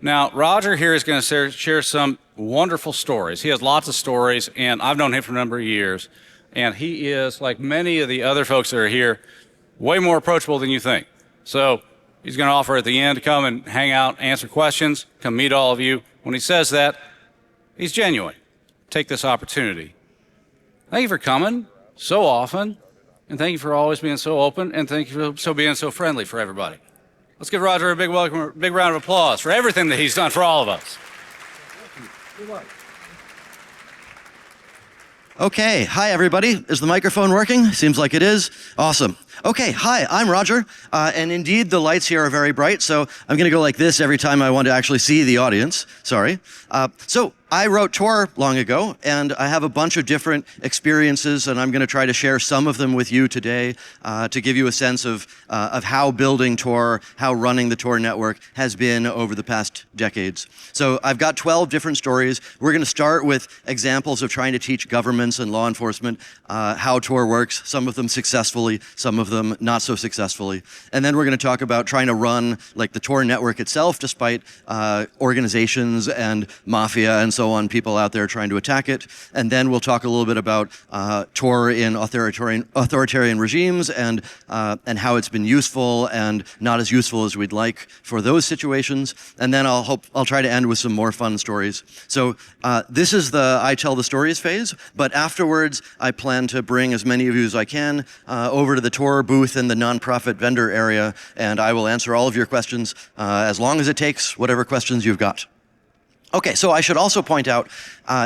Now, Roger here is going to share some wonderful stories. He has lots of stories, and I've known him for a number of years. And he is, like many of the other folks that are here, way more approachable than you think. So he's going to offer at the end to come and hang out, answer questions, come meet all of you. When he says that, he's genuine. Take this opportunity. Thank you for coming so often, and thank you for always being so open, and thank you for being so friendly for everybody. Let's give Roger a big welcome, big round of applause for everything that he's done for all of us. Okay, hi everybody. Is the microphone working? Seems like it is. Awesome. Okay, hi, I'm Roger, and indeed the lights here are very bright, so I'm going to go like this every time I want to actually see the audience. Sorry. So I wrote Tor long ago, and I have a bunch of different experiences, and I'm going to try to share some of them with you today to give you a sense of how building Tor, how running the Tor network has been over the past decades. So I've got 12 different stories. We're going to start with examples of trying to teach governments and law enforcement how Tor works, some of them successfully, some of them not so successfully. And then we're going to talk about trying to run like the Tor network itself, despite organizations and mafia and so on, people out there trying to attack it. And then we'll talk a little bit about Tor in authoritarian regimes and how it's been useful and not as useful as we'd like for those situations. And then I'll try to end with some more fun stories. So this is the I tell the stories phase, but afterwards I plan to bring as many of you as I can over to the Tor booth in the nonprofit vendor area, and I will answer all of your questions as long as it takes, whatever questions you've got. Okay, so I should also point out,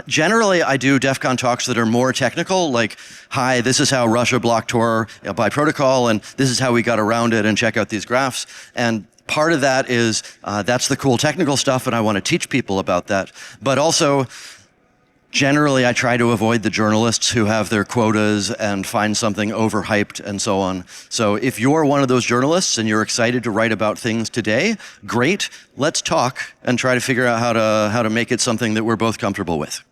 generally I do DEF CON talks that are more technical, like, hi, this is how Russia blocked Tor by protocol, and this is how we got around it, and check out these graphs. And part of that is, that's the cool technical stuff, and I want to teach people about that. But also, generally, I try to avoid the journalists who have their quotas and find something overhyped and so on. So if you're one of those journalists and you're excited to write about things today, great. Let's talk and try to figure out how to make it something that we're both comfortable with.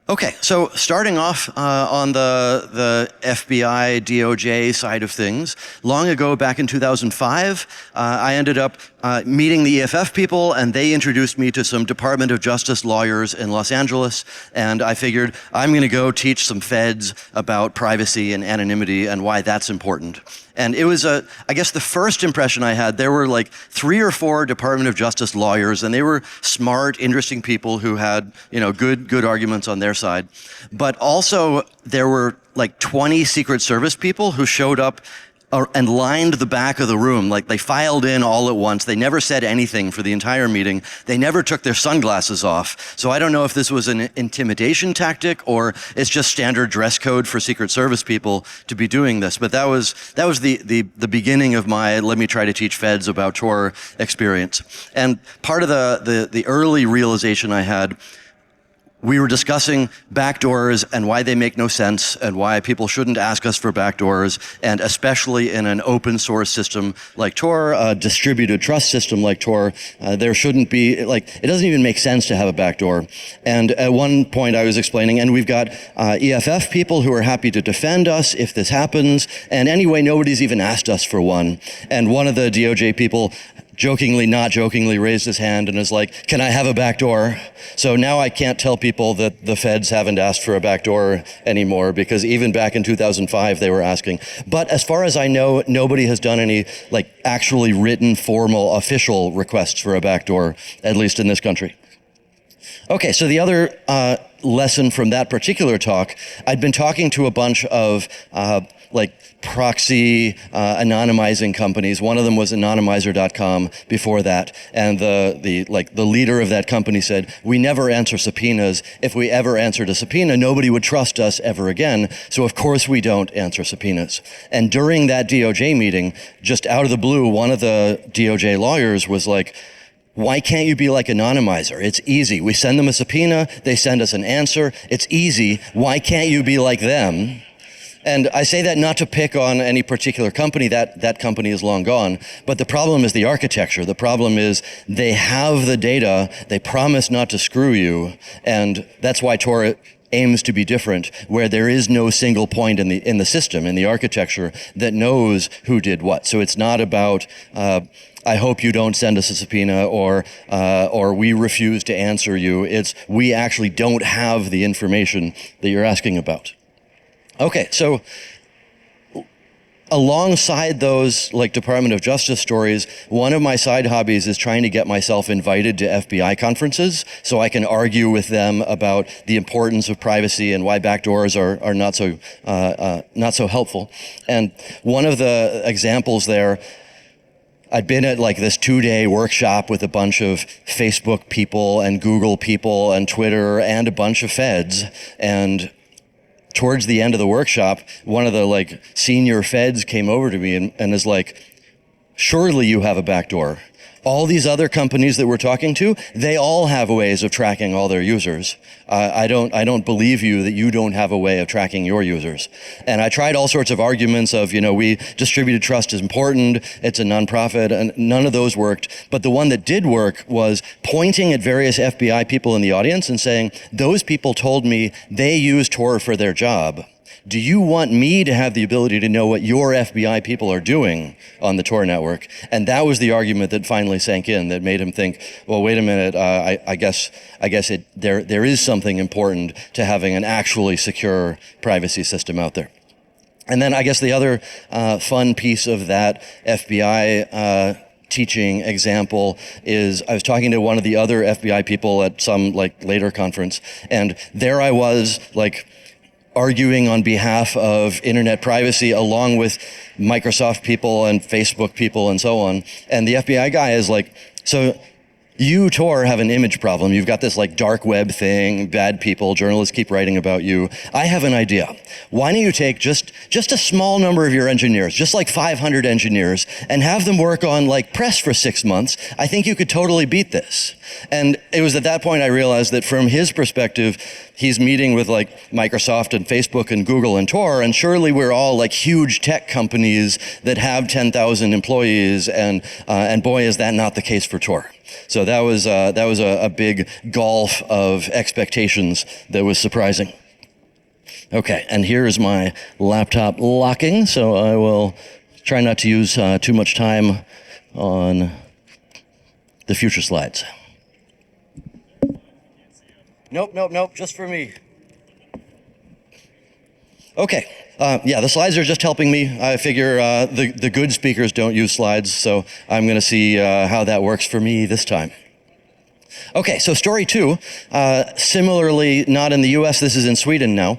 Okay, so starting off on the FBI, DOJ side of things, long ago, back in 2005, I ended up meeting the EFF people, and they introduced me to some Department of Justice lawyers in Los Angeles, and I figured I'm going to go teach some feds about privacy and anonymity and why that's important. And it was, I guess the first impression I had, there were like 3 or 4 Department of Justice lawyers, and they were smart, interesting people who had, good arguments on their side. But also there were like 20 Secret Service people who showed up and lined the back of the room. Like they filed in all at once. They never said anything for the entire meeting. They never took their sunglasses off. So I don't know if this was an intimidation tactic or it's just standard dress code for Secret Service people to be doing this. But that was the beginning of my let me try to teach feds about Tor experience. And part of the early realization I had, we were discussing backdoors and why they make no sense and why people shouldn't ask us for backdoors, and especially in an open source system like Tor, a distributed trust system like Tor, there shouldn't be, it doesn't even make sense to have a backdoor. And at one point I was explaining, and we've got EFF people who are happy to defend us if this happens, and anyway, nobody's even asked us for one. And one of the DOJ people jokingly, not jokingly, raised his hand and is like, can I have a backdoor? So now I can't tell people that the feds haven't asked for a backdoor anymore, because even back in 2005 they were asking. But as far as I know, nobody has done any actually written, formal, official requests for a backdoor, at least in this country. Okay, so the other lesson from that particular talk, I'd been talking to a bunch of proxy anonymizing companies. One of them was anonymizer.com before that, and the leader of that company said, we never answer subpoenas. If we ever answered a subpoena, nobody would trust us ever again, so of course we don't answer subpoenas. And during that DOJ meeting, just out of the blue, one of the DOJ lawyers was like, why can't you be like Anonymizer? It's easy. We send them a subpoena, they send us an answer. It's easy. Why can't you be like them? And I say that not to pick on any particular company, that company is long gone, but the problem is the architecture. The problem is they have the data, they promise not to screw you, and that's why Tor aims to be different, where there is no single point in the system, in the architecture, that knows who did what. So it's not about I hope you don't send us a subpoena, or we refuse to answer you. It's we actually don't have the information that you're asking about. Okay, so alongside those like Department of Justice stories, one of my side hobbies is trying to get myself invited to FBI conferences so I can argue with them about the importance of privacy and why backdoors are not so helpful. And one of the examples there, I'd been at like this 2-day workshop with a bunch of Facebook people and Google people and Twitter and a bunch of feds, and towards the end of the workshop, one of the like senior feds came over to me and is like, surely you have a backdoor. All these other companies that we're talking to, they all have ways of tracking all their users. I don't believe you that you don't have a way of tracking your users. And I tried all sorts of arguments of, distributed trust is important, it's a nonprofit, and none of those worked. But the one that did work was pointing at various FBI people in the audience and saying, those people told me they use Tor for their job. Do you want me to have the ability to know what your FBI people are doing on the Tor network? And that was the argument that finally sank in, that made him think, well, wait a minute, I guess there is something important to having an actually secure privacy system out there. And then I guess the other fun piece of that FBI teaching example is I was talking to one of the other FBI people at some like later conference, and there I was like arguing on behalf of internet privacy along with Microsoft people and Facebook people and so on. And the FBI guy is like, so you, Tor, have an image problem. You've got this like dark web thing, bad people, journalists keep writing about you. I have an idea. Why don't you take just a small number of your engineers, just like 500 engineers, and have them work on like press for 6 months? I think you could totally beat this. And it was at that point I realized that from his perspective, he's meeting with like Microsoft and Facebook and Google and Tor, and surely we're all like huge tech companies that have 10,000 employees, and boy, is that not the case for Tor. So that was a big gulf of expectations that was surprising. Okay, and here is my laptop locking, so I will try not to use too much time on the future slides. Nope, just for me. Okay, the slides are just helping me. I figure the good speakers don't use slides, so I'm going to see how that works for me this time. Okay, so story 2, similarly not in the US, this is in Sweden now.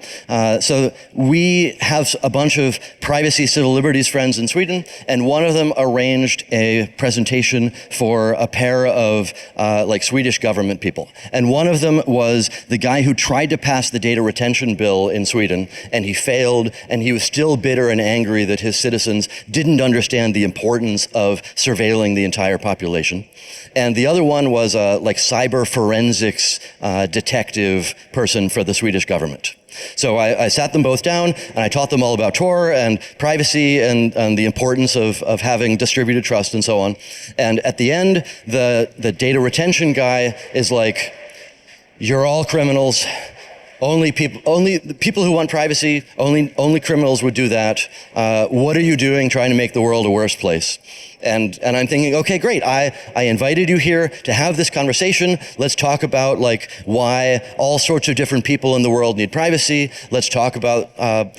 So we have a bunch of privacy civil liberties friends in Sweden, and one of them arranged a presentation for a pair of like Swedish government people. And one of them was the guy who tried to pass the data retention bill in Sweden, and he failed, and he was still bitter and angry that his citizens didn't understand the importance of surveilling the entire population. And the other one was like cyber forensics detective person for the Swedish government. So I sat them both down and I taught them all about Tor and privacy and the importance of having distributed trust and so on. And at the end, the data retention guy is like, you're all criminals. Only the people who want privacy, only criminals would do that. What are you doing trying to make the world a worse place? And I'm thinking, okay, great. I invited you here to have this conversation. Let's talk about like why all sorts of different people in the world need privacy. Let's talk about all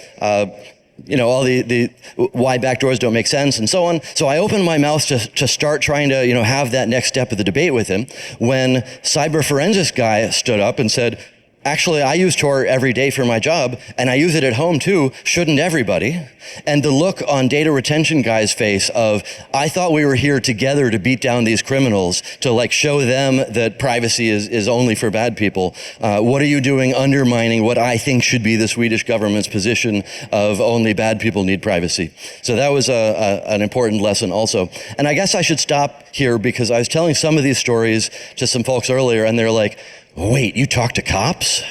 the why backdoors don't make sense and so on. So I opened my mouth to start trying to have that next step of the debate with him, when cyber forensics guy stood up and said, actually, I use Tor every day for my job, and I use it at home too. Shouldn't everybody? And the look on data retention guy's face of, I thought we were here together to beat down these criminals, to like show them that privacy is only for bad people. What are you doing undermining what I think should be the Swedish government's position of only bad people need privacy? So that was an important lesson also. And I guess I should stop here because I was telling some of these stories to some folks earlier, and they're like, wait, you talk to cops?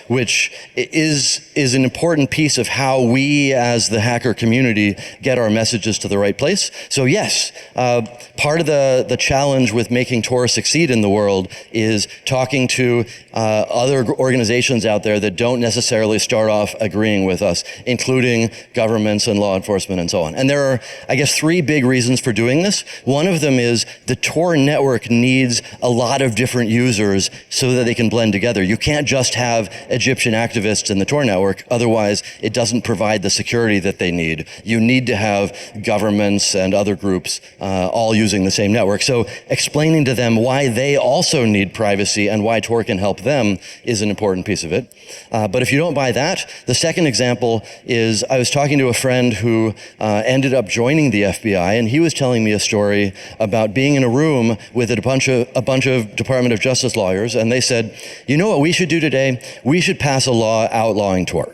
which is an important piece of how we as the hacker community get our messages to the right place. So yes, part of the challenge with making Tor succeed in the world is talking to other organizations out there that don't necessarily start off agreeing with us, including governments and law enforcement and so on. And there are, I guess, three big reasons for doing this. One of them is the Tor network needs a lot of different users so that they can blend together. You can't just have Egyptian activists in the Tor network, otherwise it doesn't provide the security that they need. You need to have governments and other groups all using the same network. So explaining to them why they also need privacy and why Tor can help them is an important piece of it. But if you don't buy that, the second example is I was talking to a friend who ended up joining the FBI, and he was telling me a story about being in a room with a bunch of Department of Justice lawyers, and they said, you know what we should do today? We should pass a law outlawing Tor.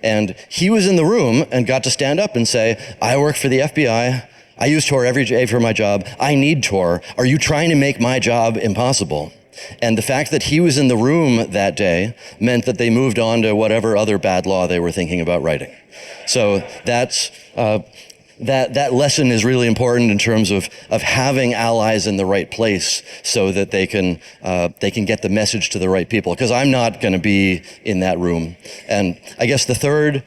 And he was in the room and got to stand up and say, I work for the FBI. I use Tor every day for my job. I need Tor. Are you trying to make my job impossible? And the fact that he was in the room that day meant that they moved on to whatever other bad law they were thinking about writing. So that's that lesson is really important in terms of having allies in the right place so that they can get the message to the right people. Because I'm not going to be in that room. And I guess the third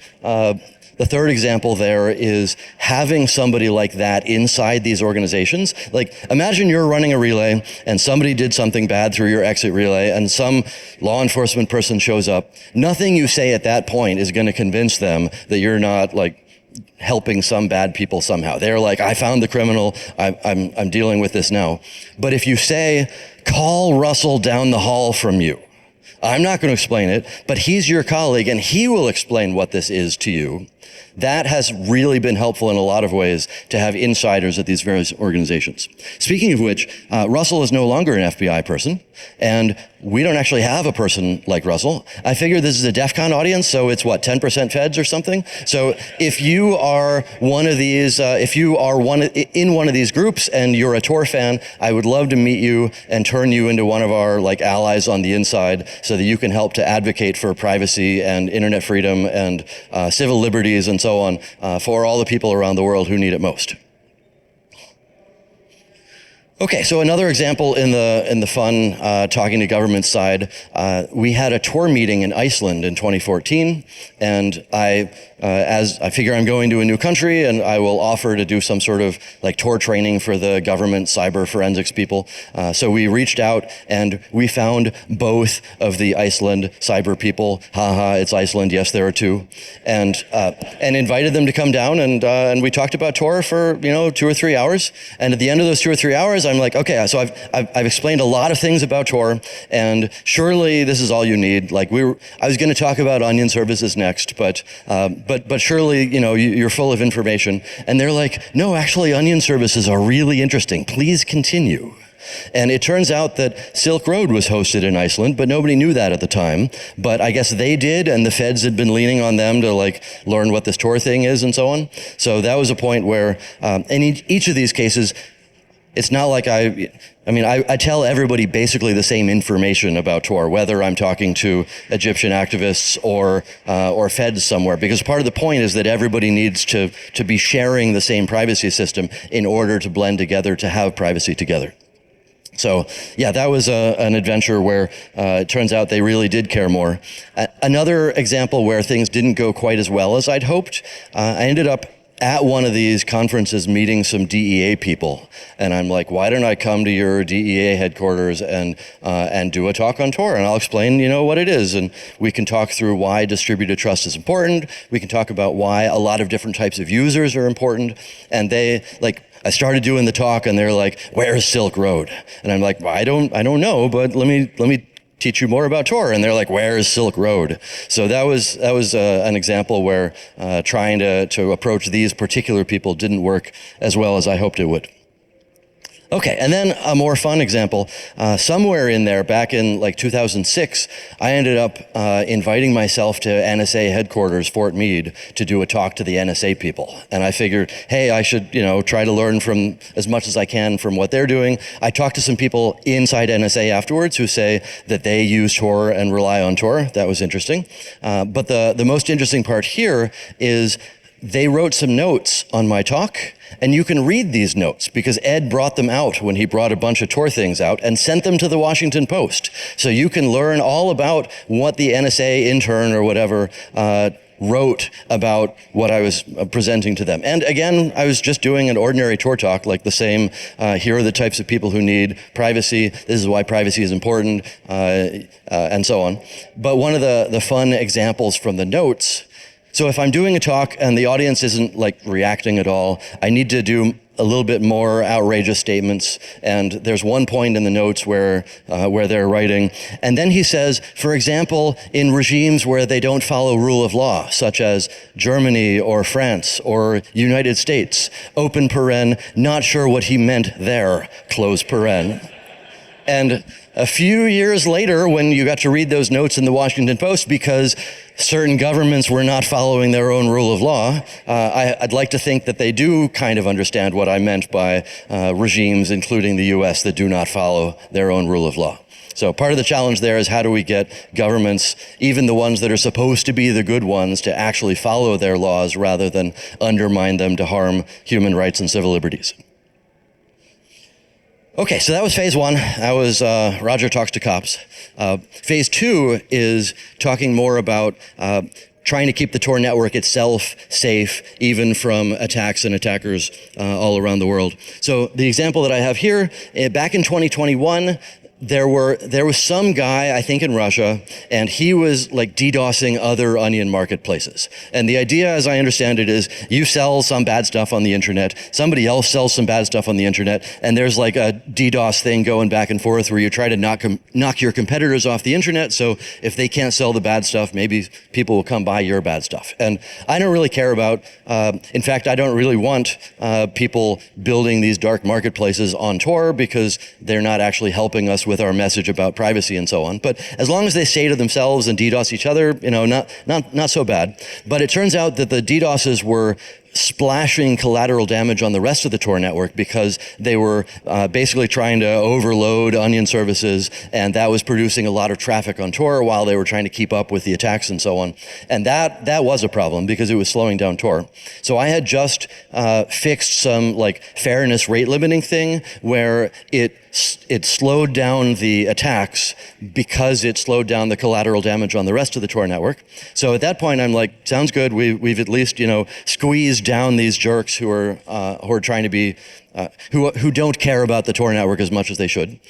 example there is having somebody like that inside these organizations. Like, imagine you're running a relay and somebody did something bad through your exit relay and some law enforcement person shows up. Nothing you say at that point is going to convince them that you're not, like, helping some bad people somehow. They're like, I found the criminal, I'm dealing with this now. But if you say, call Russell down the hall from you, I'm not going to explain it, but he's your colleague and he will explain what this is to you. That has really been helpful in a lot of ways to have insiders at these various organizations. Speaking of which, Russell is no longer an FBI person, and we don't actually have a person like Russell. I figure this is a DEF CON audience, so it's what, 10% feds or something? So if you are one of these, in one of these groups and you're a Tor fan, I would love to meet you and turn you into one of our allies on the inside so that you can help to advocate for privacy and internet freedom and civil liberties and so on for all the people around the world who need it most. Okay, so another example in the fun talking to government side, we had a Tor meeting in Iceland in 2014, and as I figure I'm going to a new country and I will offer to do some sort of Tor training for the government cyber forensics people. So we reached out and we found both of the Iceland cyber people. Haha, it's Iceland. Yes, there are two, and invited them to come down and we talked about Tor for 2 or 3 hours. And at the end of those 2 or 3 hours, I'm like, okay, so I've explained a lot of things about Tor, and surely this is all you need. I was going to talk about onion services next, but surely you're full of information. And they're like, no, actually, onion services are really interesting. Please continue. And it turns out that Silk Road was hosted in Iceland, but nobody knew that at the time. But I guess they did, and the feds had been leaning on them to learn what this Tor thing is and so on. So that was a point where, in each of these cases, it's not like I tell everybody basically the same information about Tor, whether I'm talking to Egyptian activists or feds somewhere, because part of the point is that everybody needs to be sharing the same privacy system in order to blend together, to have privacy together. So yeah, that was an adventure where it turns out they really did care more. Another example where things didn't go quite as well as I'd hoped, I ended up at one of these conferences meeting some DEA people, and I'm like, why don't I come to your DEA headquarters and do a talk on Tor, and I'll explain what it is, and we can talk through why distributed trust is important. We can talk about why a lot of different types of users are important. And I started doing the talk and they're like, where's Silk Road? And I'm like, well, I don't know, but let me teach you more about Tor. And they're like, where is Silk Road? So that was an example where trying to approach these particular people didn't work as well as I hoped it would. Okay, and then a more fun example. Somewhere in there, back in like 2006, I ended up inviting myself to NSA headquarters, Fort Meade, to do a talk to the NSA people. And I figured, hey, I should, try to learn from as much as I can from what they're doing. I talked to some people inside NSA afterwards who say that they use Tor and rely on Tor. That was interesting. But the most interesting part here is they wrote some notes on my talk, and you can read these notes because Ed brought them out when he brought a bunch of Tor things out and sent them to the Washington Post. So you can learn all about what the NSA intern or whatever wrote about what I was presenting to them. And again, I was just doing an ordinary Tor talk, like the same, here are the types of people who need privacy, this is why privacy is important, and so on. But one of the fun examples from the notes, so if I'm doing a talk and the audience isn't like reacting at all, I need to do a little bit more outrageous statements. And there's one point in the notes where they're writing. And then he says, for example, in regimes where they don't follow rule of law, such as Germany or France or United States, open paren, not sure what he meant there, close paren. And a few years later, when you got to read those notes in the Washington Post, because certain governments were not following their own rule of law, I'd like to think that they do kind of understand what I meant by regimes, including the US, that do not follow their own rule of law. So part of the challenge there is how do we get governments, even the ones that are supposed to be the good ones, to actually follow their laws rather than undermine them to harm human rights and civil liberties. Okay, so that was phase one. That was Roger talks to cops. Phase two is talking more about trying to keep the Tor network itself safe, even from attacks and attackers all around the world. So the example that I have here, back in 2021, there was some guy, I think in Russia, and he was like DDoSing other onion marketplaces. And the idea, as I understand it, is you sell some bad stuff on the internet, somebody else sells some bad stuff on the internet, and there's like a DDoS thing going back and forth where you try to knock your competitors off the internet, so if they can't sell the bad stuff, maybe people will come buy your bad stuff. And I don't really care about, in fact, I don't really want people building these dark marketplaces on Tor because they're not actually helping us with our message about privacy and so on. But as long as they say to themselves and DDoS each other, not so bad. But it turns out that the DDoSes were splashing collateral damage on the rest of the Tor network because they were basically trying to overload onion services, and that was producing a lot of traffic on Tor while they were trying to keep up with the attacks and so on. And that was a problem because it was slowing down Tor. So I had just fixed some like fairness rate limiting thing where it slowed down the attacks because it slowed down the collateral damage on the rest of the Tor network. So at that point, I'm like, sounds good. We've at least, squeezed down these jerks who are trying to be, who don't care about the Tor network as much as they should.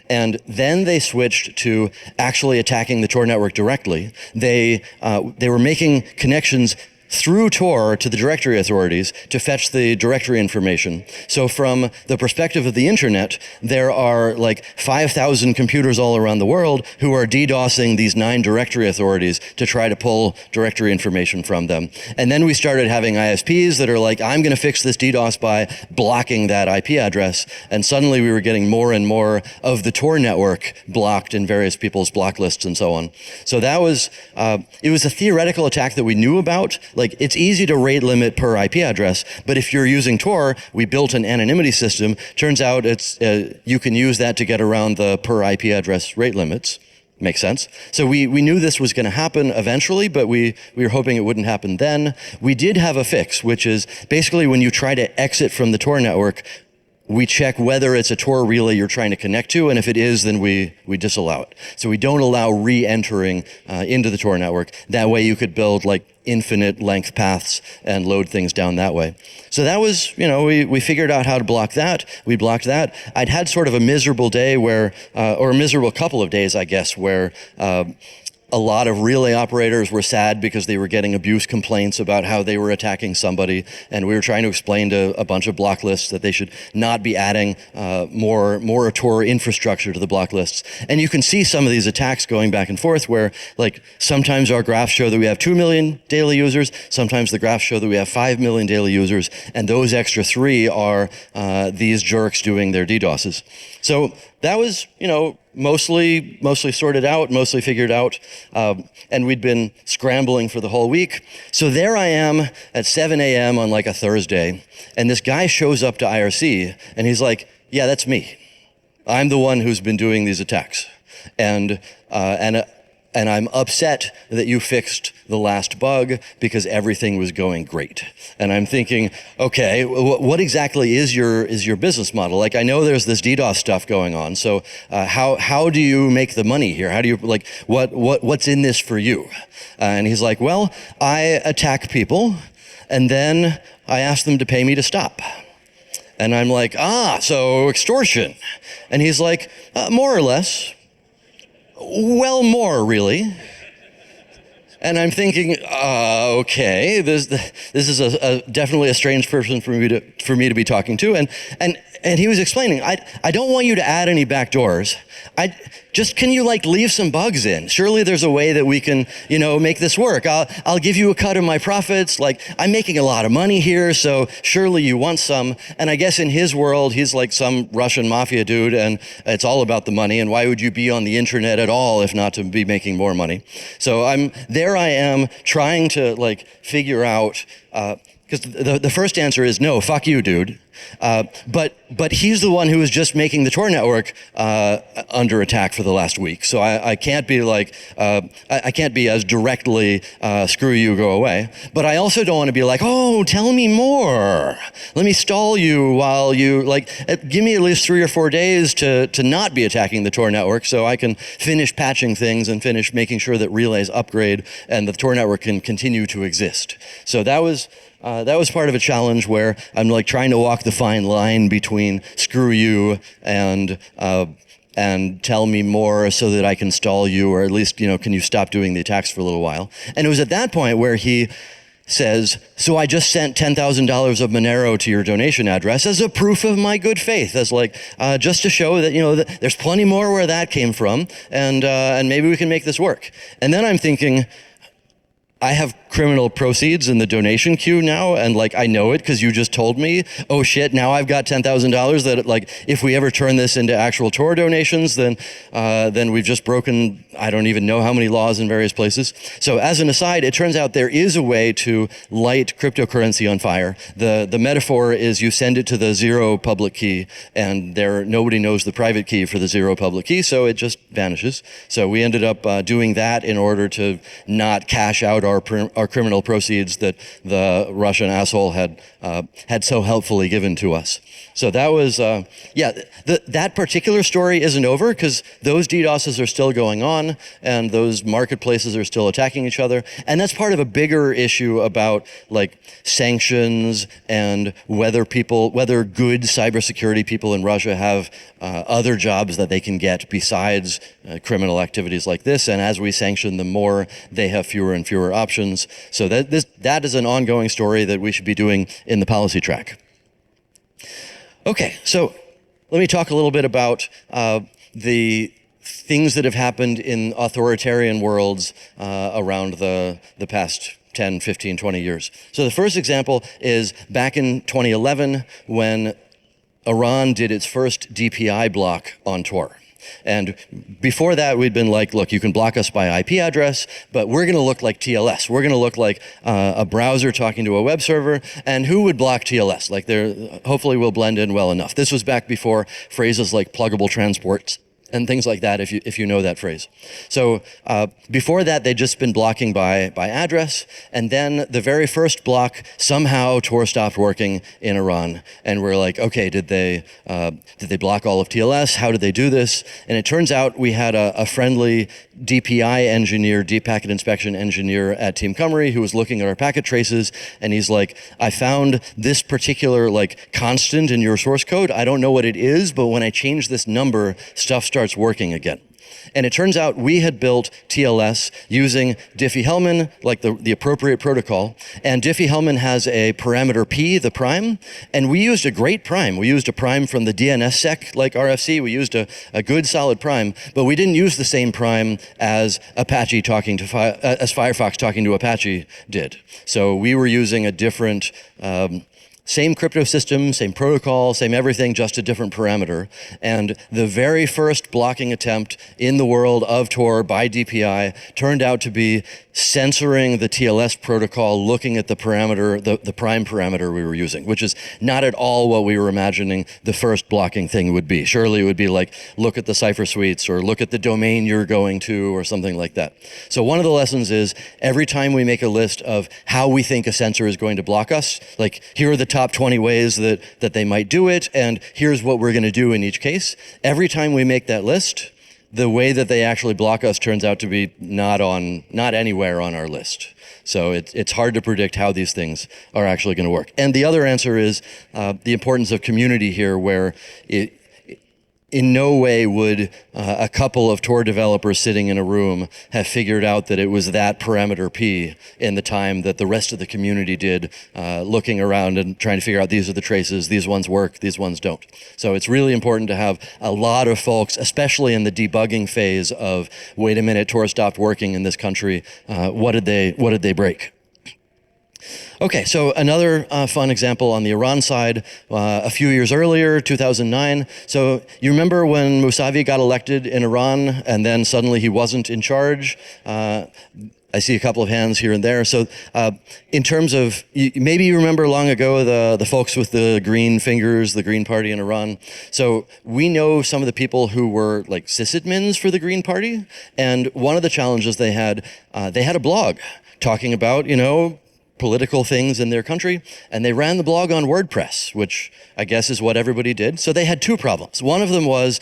And then they switched to actually attacking the Tor network directly. They were making connections through Tor to the directory authorities to fetch the directory information. So from the perspective of the internet, there are like 5,000 computers all around the world who are DDoSing these 9 directory authorities to try to pull directory information from them. And then we started having ISPs that are like, I'm going to fix this DDoS by blocking that IP address. And suddenly we were getting more and more of the Tor network blocked in various people's block lists and so on. So that was, it was a theoretical attack that we knew about. Like, it's easy to rate limit per IP address, but if you're using Tor, we built an anonymity system. Turns out it's you can use that to get around the per IP address rate limits. Makes sense. So we knew this was going to happen eventually, but we were hoping it wouldn't happen then. We did have a fix, which is basically when you try to exit from the Tor network, we check whether it's a Tor relay you're trying to connect to, and if it is, then we disallow it. So we don't allow re-entering into the Tor network. That way you could build like infinite length paths and load things down that way. So that was, we figured out how to block that. We blocked that. I'd had sort of a miserable day where, or a miserable couple of days, I guess, where a lot of relay operators were sad because they were getting abuse complaints about how they were attacking somebody, and we were trying to explain to a bunch of block lists that they should not be adding more Tor infrastructure to the block lists. And you can see some of these attacks going back and forth where, like, sometimes our graphs show that we have 2 million daily users, sometimes the graphs show that we have 5 million daily users, and those extra 3 are these jerks doing their DDoSes. So that was, mostly sorted out, mostly figured out, and we'd been scrambling for the whole week. So there I am at 7 a.m. on like a Thursday, and this guy shows up to IRC, and he's like, yeah, that's me. I'm the one who's been doing these attacks. And I'm upset that you fixed the last bug because everything was going great. And I'm thinking, okay, what exactly is your business model? Like, I know there's this DDoS stuff going on. So how do you make the money here? How do you, like, what's in this for you? And he's like, well, I attack people and then I ask them to pay me to stop. And I'm like, so extortion. And he's like, more or less. Well, more, really. And I'm thinking, okay, this is definitely a strange person for me to be talking to. And he was explaining, I don't want you to add any backdoors. Can you like leave some bugs in? Surely there's a way that we can, make this work. I'll give you a cut of my profits. Like, I'm making a lot of money here, so surely you want some. And I guess in his world, he's like some Russian mafia dude, and it's all about the money. And why would you be on the internet at all if not to be making more money? So I am trying to like figure out, because the first answer is no, fuck you, dude. But he's the one who was just making the Tor network under attack for the last week. So I can't be like, I can't be as directly, screw you, go away. But I also don't want to be like, oh, tell me more. Let me stall you while you, like, give me at least 3 or 4 days to not be attacking the Tor network so I can finish patching things and finish making sure that relays upgrade and the Tor network can continue to exist. So that was part of a challenge where I'm like trying to walk the fine line between screw you and tell me more so that I can stall you, or at least, can you stop doing the attacks for a little while? And it was at that point where he says, so I just sent $10,000 of Monero to your donation address as a proof of my good faith, as like, just to show that, that there's plenty more where that came from, and maybe we can make this work. And then I'm thinking, I have criminal proceeds in the donation queue now, and like I know it because you just told me. Oh shit! Now I've got $10,000 that, like, if we ever turn this into actual Tor donations, then we've just broken I don't even know how many laws in various places. So as an aside, it turns out there is a way to light cryptocurrency on fire. The metaphor is you send it to the 0 public key, and nobody knows the private key for the 0 public key, so it just vanishes. So we ended up doing that in order to not cash out our criminal proceeds that the Russian asshole had so helpfully given to us. So that was, that particular story isn't over because those DDoSes are still going on and those marketplaces are still attacking each other. And that's part of a bigger issue about like sanctions and whether good cybersecurity people in Russia have other jobs that they can get besides criminal activities like this. And as we sanction them more, they have fewer and fewer options. So that is an ongoing story that we should be doing in the policy track. Okay, so let me talk a little bit about the things that have happened in authoritarian worlds around the past 10, 15, 20 years. So the first example is back in 2011 when Iran did its first DPI block on Tor. And before that, we'd been like, look, you can block us by IP address, but we're going to look like TLS. We're going to look like a browser talking to a web server. And who would block TLS? Like, hopefully we'll blend in well enough. This was back before phrases like pluggable transports and things like that, if you know that phrase. So before that, they'd just been blocking by address, and then the very first block, somehow Tor stopped working in Iran, and we're like, okay, did they block all of TLS? How did they do this? And it turns out we had a friendly DPI engineer, deep packet inspection engineer at Team Cymru who was looking at our packet traces, and he's like, I found this particular like constant in your source code. I don't know what it is, but when I change this number, stuff starts working again. And it turns out we had built TLS using Diffie-Hellman, like the appropriate protocol. And Diffie-Hellman has a parameter P, the prime, and we used a great prime. We used a prime from the DNSSEC, like RFC. We used a good solid prime, but we didn't use the same prime as Apache talking to as Firefox talking to Apache did. So we were using a different same crypto system, same protocol, same everything, just a different parameter. And the very first blocking attempt in the world of Tor by DPI turned out to be censoring the TLS protocol, looking at the parameter, the prime parameter we were using, which is not at all what we were imagining the first blocking thing would be. Surely it would be like, look at the cipher suites or look at the domain you're going to or something like that. So one of the lessons is every time we make a list of how we think a censor is going to block us, like here are the top 20 ways that they might do it, and here's what we're going to do in each case. Every time we make that list, the way that they actually block us turns out to be not anywhere on our list. So it's hard to predict how these things are actually going to work. And the other answer is the importance of community here, where in no way would a couple of Tor developers sitting in a room have figured out that it was that parameter P in the time that the rest of the community did, looking around and trying to figure out these are the traces, these ones work, these ones don't. So it's really important to have a lot of folks, especially in the debugging phase of, wait a minute, Tor stopped working in this country. What did they break? Okay, so another fun example on the Iran side, a few years earlier, 2009. So you remember when Mousavi got elected in Iran and then suddenly he wasn't in charge? I see a couple of hands here and there. So in terms of, maybe you remember long ago the folks with the green fingers, the Green Party in Iran. So we know some of the people who were like sysadmins for the Green Party. And one of the challenges they had a blog talking about, political things in their country, and they ran the blog on WordPress, which I guess is what everybody did. So they had two problems. One of them was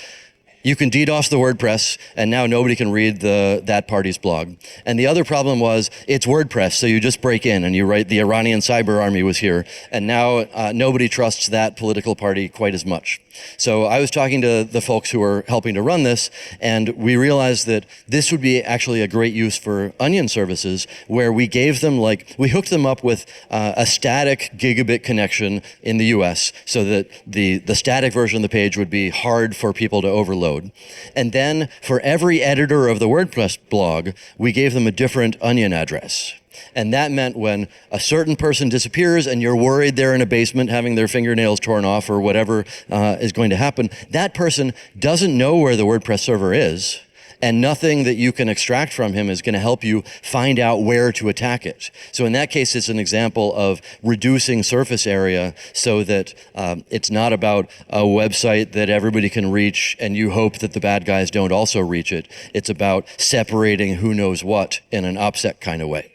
you can DDoS the WordPress, and now nobody can read that party's blog. And the other problem was it's WordPress, so you just break in and you write the Iranian cyber army was here, and now nobody trusts that political party quite as much. So I was talking to the folks who were helping to run this, and we realized that this would be actually a great use for onion services, where we gave them we hooked them up with a static gigabit connection in the US so that the static version of the page would be hard for people to overload. And then for every editor of the WordPress blog, we gave them a different onion address. And that meant when a certain person disappears and you're worried they're in a basement having their fingernails torn off or whatever is going to happen, that person doesn't know where the WordPress server is, and nothing that you can extract from him is going to help you find out where to attack it. So in that case, it's an example of reducing surface area so that it's not about a website that everybody can reach and you hope that the bad guys don't also reach it. It's about separating who knows what in an OPSEC kind of way.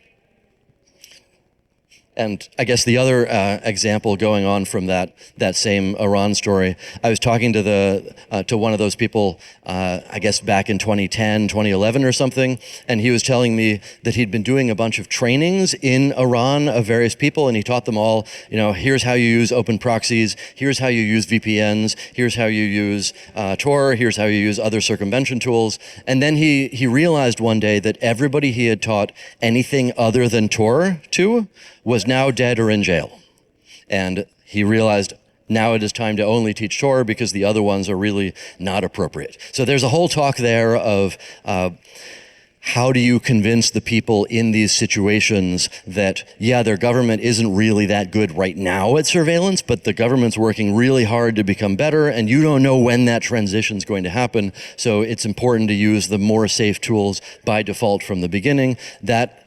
And I guess the other example going on from that same Iran story, I was talking to one of those people, I guess back in 2010, 2011 or something, and he was telling me that he'd been doing a bunch of trainings in Iran of various people, and he taught them all, here's how you use open proxies, here's how you use VPNs, here's how you use Tor, here's how you use other circumvention tools. And then he realized one day that everybody he had taught anything other than Tor to was now dead or in jail. And he realized now it is time to only teach Tor because the other ones are really not appropriate. So there's a whole talk there of how do you convince the people in these situations that, yeah, their government isn't really that good right now at surveillance, but the government's working really hard to become better, and you don't know when that transition is going to happen. So it's important to use the more safe tools by default from the beginning. That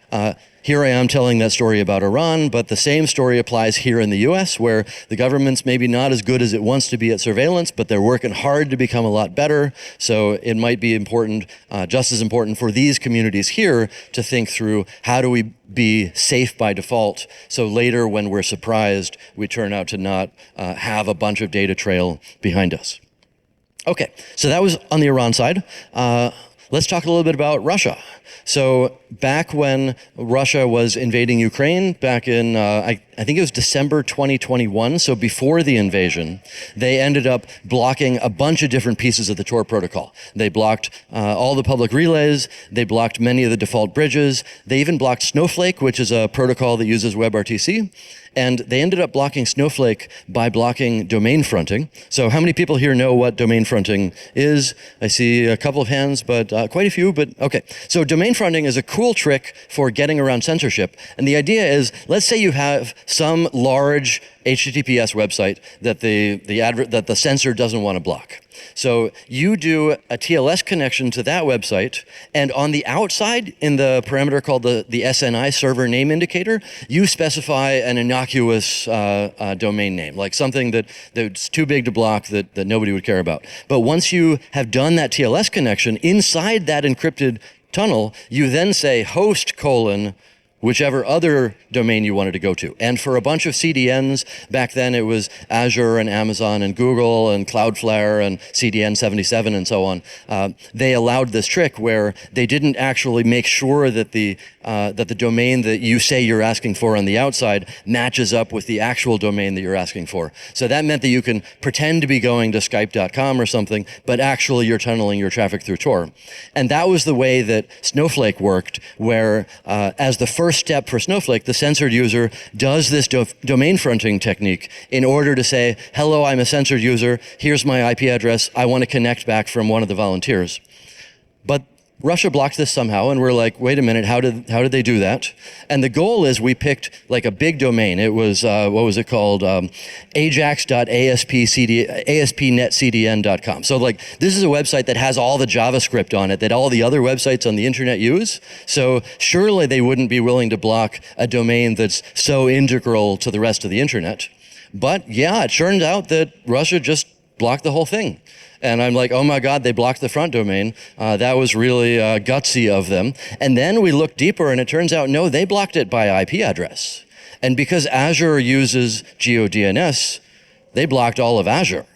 here I am telling that story about Iran, but the same story applies here in the US, where the government's maybe not as good as it wants to be at surveillance, but they're working hard to become a lot better. So it might be important, just as important for these communities here to think through how do we be safe by default, so later when we're surprised, we turn out to not have a bunch of data trail behind us. Okay, so that was on the Iran side. let's talk a little bit about Russia. So back when Russia was invading Ukraine, back in, I think it was December 2021, so before the invasion, they ended up blocking a bunch of different pieces of the Tor protocol. They blocked all the public relays, they blocked many of the default bridges, they even blocked Snowflake, which is a protocol that uses WebRTC, and they ended up blocking Snowflake by blocking domain fronting. So how many people here know what domain fronting is? I see a couple of hands, but quite a few, but okay. So domain fronting is a cool trick for getting around censorship. And the idea is, let's say you have some large HTTPS website that the censor doesn't want to block. So you do a TLS connection to that website, and on the outside, in the parameter called the SNI server name indicator, you specify an innocuous domain name, like something that's too big to block that nobody would care about. But once you have done that TLS connection, inside that encrypted tunnel, you then say host : whichever other domain you wanted to go to. And for a bunch of CDNs, back then it was Azure and Amazon and Google and Cloudflare and CDN 77 and so on. They allowed this trick where they didn't actually make sure that the domain that you say you're asking for on the outside matches up with the actual domain that you're asking for. So that meant that you can pretend to be going to Skype.com or something, but actually you're tunneling your traffic through Tor. And that was the way that Snowflake worked, where as the first step for Snowflake, the censored user does this domain fronting technique in order to say, hello, I'm a censored user, here's my IP address, I want to connect back from one of the volunteers. But Russia blocked this somehow, and we're like, wait a minute, how did they do that? And the goal is we picked like a big domain. It was, what was it called? ajax.aspnetcdn.com. So like, this is a website that has all the JavaScript on it that all the other websites on the internet use. So surely they wouldn't be willing to block a domain that's so integral to the rest of the internet. But yeah, it turned out that Russia just blocked the whole thing. And I'm like, oh my God, they blocked the front domain. That was really gutsy of them. And then we looked deeper and it turns out, no, they blocked it by IP address. And because Azure uses GeoDNS, they blocked all of Azure.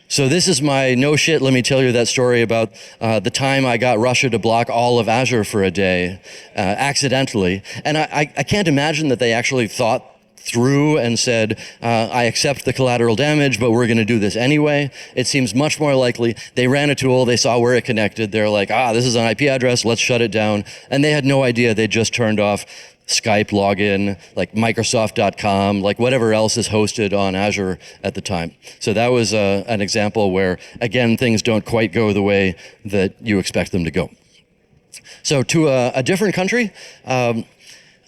So this is my no shit, let me tell you that story about the time I got Russia to block all of Azure for a day, accidentally. And I can't imagine that they actually thought through and said, I accept the collateral damage, but we're going to do this anyway. It seems much more likely they ran a tool, they saw where it connected, they're like, this is an IP address, let's shut it down. And they had no idea they just turned off Skype login, like Microsoft.com, like whatever else is hosted on Azure at the time. So that was an example where, again, things don't quite go the way that you expect them to go. So to a different country,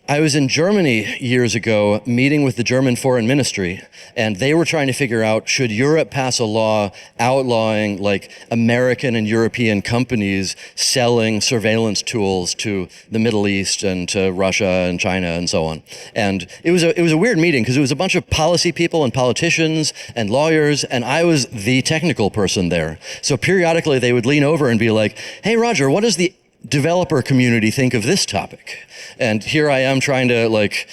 I was in Germany years ago meeting with the German Foreign Ministry, and they were trying to figure out, should Europe pass a law outlawing like American and European companies selling surveillance tools to the Middle East and to Russia and China and so on. And it was a weird meeting because it was a bunch of policy people and politicians and lawyers, and I was the technical person there. So periodically they would lean over and be like, hey Roger, what does the developer community think of this topic? And here I am trying to like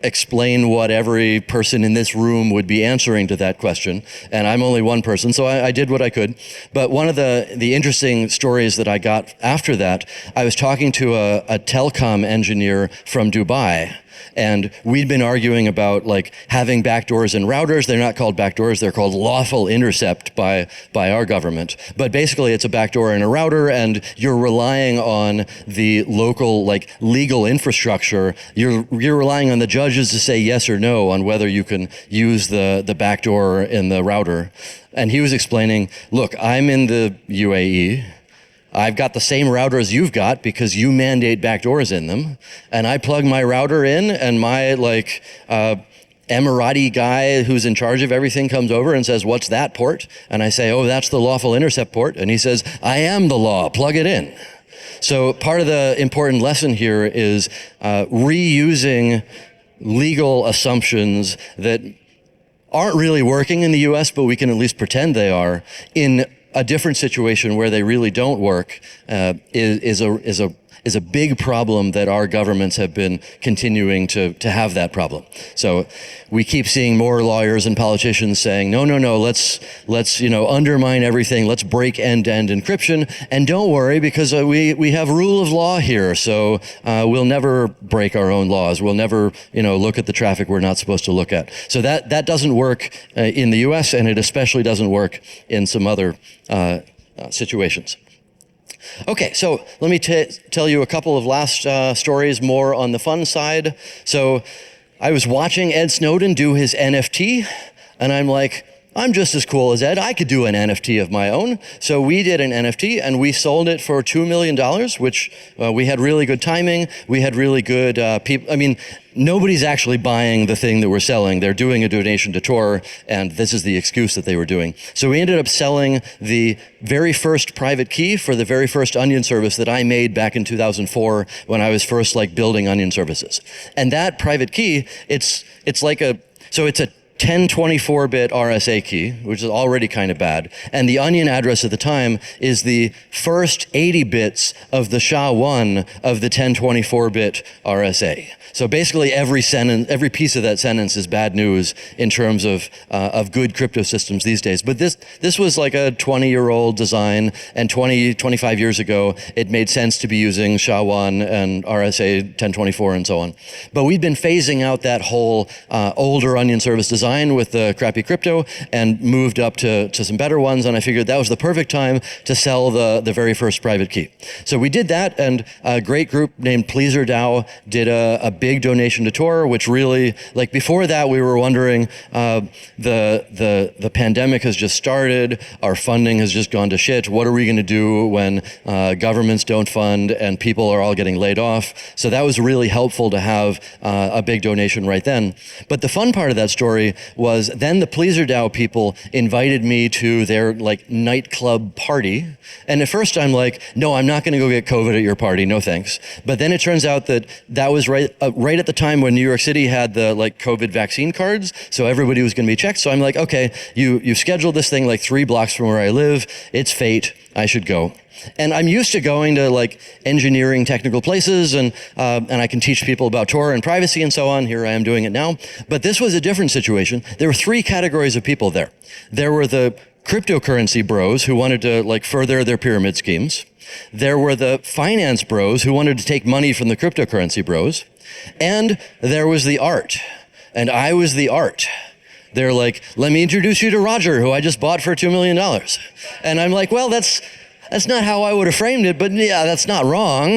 explain what every person in this room would be answering to that question. And I'm only one person, so I did what I could. But one of the interesting stories that I got after that, I was talking to a telecom engineer from Dubai. And we'd been arguing about like having backdoors in routers. They're not called backdoors, they're called lawful intercept by our government. But basically it's a backdoor in a router and you're relying on the local like legal infrastructure. You're relying on the judges to say yes or no on whether you can use the backdoor in the router. And he was explaining, look, I'm in the UAE. I've got the same routers you've got because you mandate backdoors in them. And I plug my router in and my like Emirati guy who's in charge of everything comes over and says, what's that port? And I say, oh, that's the lawful intercept port. And he says, I am the law, plug it in. So part of the important lesson here is reusing legal assumptions that aren't really working in the US, but we can at least pretend they are, in a different situation where they really don't work, is is a big problem that our governments have been continuing to have that problem. So we keep seeing more lawyers and politicians saying, no, let's undermine everything. Let's break end-to-end encryption. And don't worry, because we have rule of law here. So we'll never break our own laws. We'll never, look at the traffic we're not supposed to look at. So that doesn't work in the US, and it especially doesn't work in some other situations. Okay, so let me tell you a couple of last stories more on the fun side. So I was watching Ed Snowden do his NFT, and I'm like, I'm just as cool as Ed. I could do an NFT of my own. So we did an NFT, and we sold it for $2 million, which we had really good timing. We had really good people. I mean, nobody's actually buying the thing that we're selling. They're doing a donation to Tor, and this is the excuse that they were doing. So we ended up selling the very first private key for the very first Onion service that I made back in 2004 when I was first building Onion services. And that private key, it's a 1024-bit RSA key, which is already kind of bad. And the Onion address at the time is the first 80 bits of the SHA-1 of the 1024-bit RSA. So basically every piece of that sentence is bad news in terms of good crypto systems these days. But this was like a 20-year-old design, and 25 years ago, it made sense to be using SHA-1 and RSA 1024 and so on. But we've been phasing out that whole older Onion service design with the crappy crypto and moved up to some better ones, and I figured that was the perfect time to sell the very first private key. So we did that, and a great group named Pleaser DAO did a big donation to Tor, which really, before that we were wondering, the pandemic has just started, our funding has just gone to shit, what are we going to do when governments don't fund and people are all getting laid off? So that was really helpful to have a big donation right then. But the fun part of that story was then the Pleaser DAO people invited me to their nightclub party. And at first I'm like, no, I'm not going to go get COVID at your party. No thanks. But then it turns out that was right at the time when New York City had the COVID vaccine cards. So everybody was going to be checked. So I'm like, okay, you scheduled this thing 3 blocks from where I live. It's fate. I should go. And I'm used to going to engineering technical places, and I can teach people about Tor and privacy and so on. Here I am doing it now. But this was a different situation. There were 3 categories of people there. There were the cryptocurrency bros who wanted to further their pyramid schemes. There were the finance bros who wanted to take money from the cryptocurrency bros. And there was the art. And I was the art. They're like, let me introduce you to Roger, who I just bought for $2 million. And I'm like, well, that's not how I would have framed it, but yeah, that's not wrong.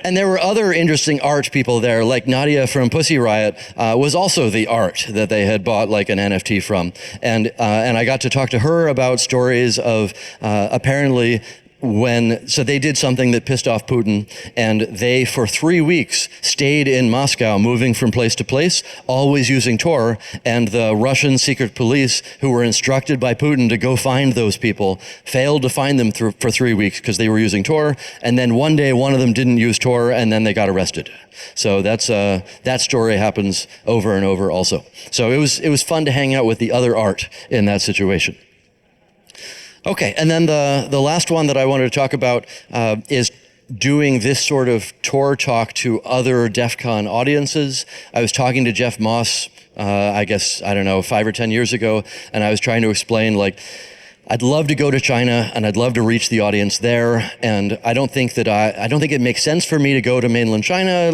And there were other interesting art people there, like Nadia from Pussy Riot was also the art that they had bought an NFT from. And I got to talk to her about stories of apparently so they did something that pissed off Putin, and they, for 3 weeks, stayed in Moscow, moving from place to place, always using Tor, and the Russian secret police, who were instructed by Putin to go find those people, failed to find them for 3 weeks because they were using Tor, and then one day one of them didn't use Tor, and then they got arrested. So that story happens over and over also. So it was fun to hang out with the other art in that situation. Okay, and then the last one that I wanted to talk about is doing this sort of Tor talk to other DEF CON audiences. I was talking to Jeff Moss, I guess, 5 or 10 years ago, and I was trying to explain, I'd love to go to China and I'd love to reach the audience there, and I don't think it makes sense for me to go to mainland China.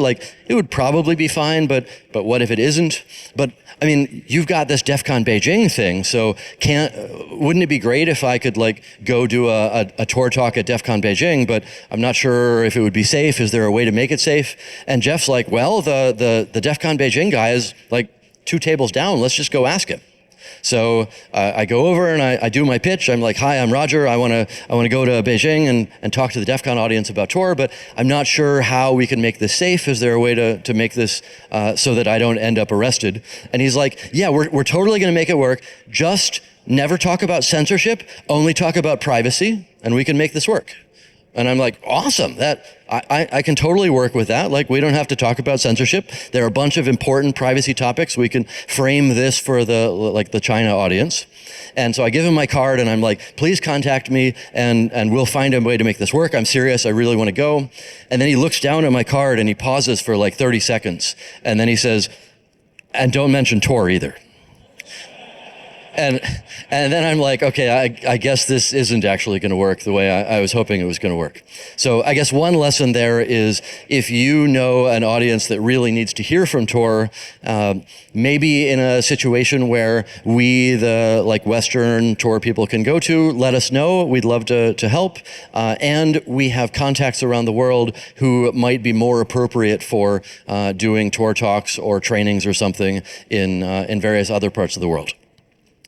It would probably be fine, but what if it isn't? But I mean, you've got this DEF CON Beijing thing, so wouldn't it be great if I could go do a Tor talk at DEF CON Beijing, but I'm not sure if it would be safe. Is there a way to make it safe? And Jeff's like, well, the DEF CON Beijing guy is 2 tables down. Let's just go ask him. So I go over and I do my pitch. I'm like, hi, I'm Roger. I want to go to Beijing and talk to the DEF CON audience about Tor, but I'm not sure how we can make this safe. Is there a way to make this so that I don't end up arrested? And he's like, yeah, we're totally going to make it work. Just never talk about censorship, only talk about privacy, and we can make this work. And I'm like, awesome, that I can totally work with that. Like, we don't have to talk about censorship. There are a bunch of important privacy topics. We can frame this for the China audience. And so I give him my card and I'm like, please contact me and we'll find a way to make this work. I'm serious, I really want to go. And then he looks down at my card and he pauses for like 30 seconds. And then he says, and don't mention Tor either. And then I'm like, okay, I guess this isn't actually going to work the way I was hoping it was going to work. So I guess one lesson there is, if you know an audience that really needs to hear from Tor, maybe in a situation where we, the Western Tor people, can go to, let us know. We'd love to help. And we have contacts around the world who might be more appropriate for doing Tor talks or trainings or something in various other parts of the world.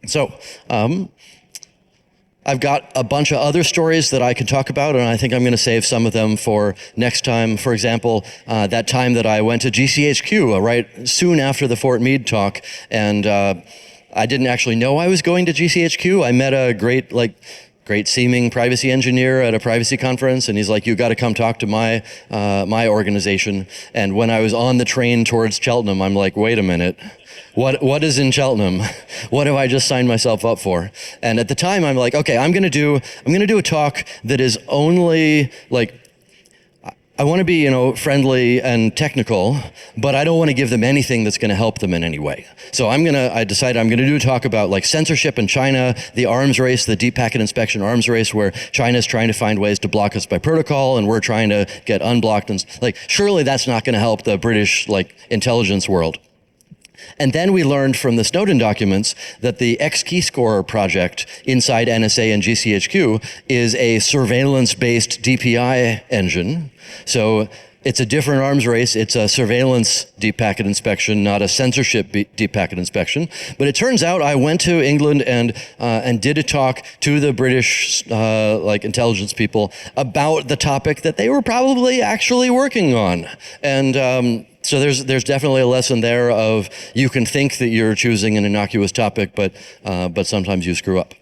So, I've got a bunch of other stories that I can talk about, and I think I'm going to save some of them for next time. For example, that time that I went to GCHQ, right soon after the Fort Meade talk, and I didn't actually know I was going to GCHQ. I met a great seeming privacy engineer at a privacy conference, and he's like, you got to come talk to my organization. And when I was on the train towards Cheltenham, I'm like, wait a minute. What is in Cheltenham? What have I just signed myself up for? And at the time, I'm like, okay, I'm gonna do a talk that is only I want to be, friendly and technical, but I don't want to give them anything that's going to help them in any way. So I decided I'm going to do a talk about censorship in China, the arms race, the deep packet inspection arms race, where China's trying to find ways to block us by protocol, and we're trying to get unblocked. And surely that's not going to help the British intelligence world. And then we learned from the Snowden documents that the X-Keyscore project inside NSA and GCHQ is a surveillance-based DPI engine. So it's a different arms race. It's a surveillance deep packet inspection, not a censorship deep packet inspection. But it turns out I went to England and did a talk to the British intelligence people about the topic that they were probably actually working on. And so there's definitely a lesson there of, you can think that you're choosing an innocuous topic, but sometimes you screw up.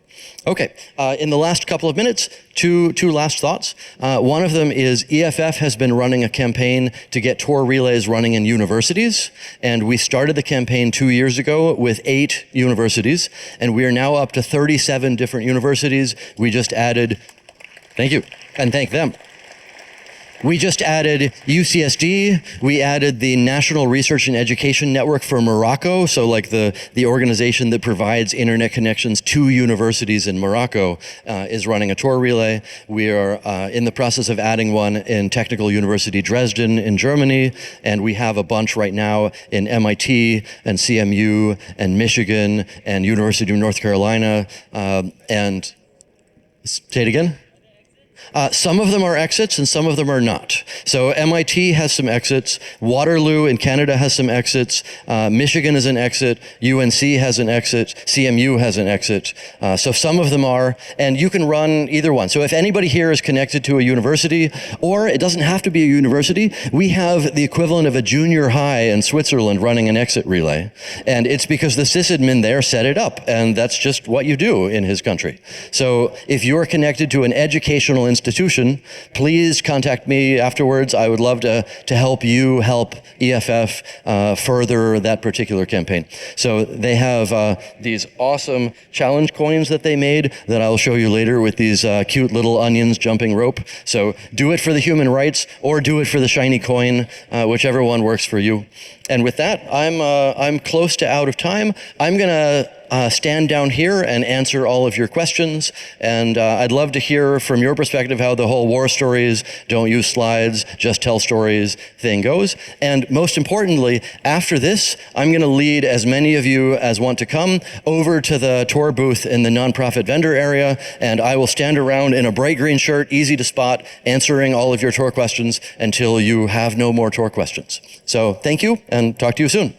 Okay, in the last couple of minutes, two last thoughts. One of them is EFF has been running a campaign to get Tor relays running in universities, and we started the campaign 2 years ago with 8 universities, and we are now up to 37 different universities. We just added, thank you, and thank them. We just added UCSD. We added the National Research and Education Network for Morocco. So the organization that provides internet connections to universities in Morocco is running a Tor relay. We are in the process of adding one in Technical University Dresden in Germany. And we have a bunch right now in MIT and CMU and Michigan and University of North Carolina. And say it again? Some of them are exits and some of them are not. So MIT has some exits. Waterloo in Canada has some exits. Michigan is an exit. UNC has an exit. CMU has an exit. So some of them are, and you can run either one. So if anybody here is connected to a university, or it doesn't have to be a university, we have the equivalent of a junior high in Switzerland running an exit relay. And it's because the sysadmin there set it up, and that's just what you do in his country. So if you're connected to an educational institution, please contact me afterwards. I would love to help you help EFF further that particular campaign. So they have these awesome challenge coins that they made that I'll show you later with these cute little onions jumping rope. So do it for the human rights or do it for the shiny coin, whichever one works for you. And with that, I'm close to out of time. I'm gonna stand down here and answer all of your questions. And I'd love to hear from your perspective how the whole war stories, don't use slides, just tell stories thing goes. And most importantly, after this, I'm gonna lead as many of you as want to come over to the Tor booth in the nonprofit vendor area, and I will stand around in a bright green shirt, easy to spot, answering all of your Tor questions until you have no more Tor questions. So thank you, and talk to you soon.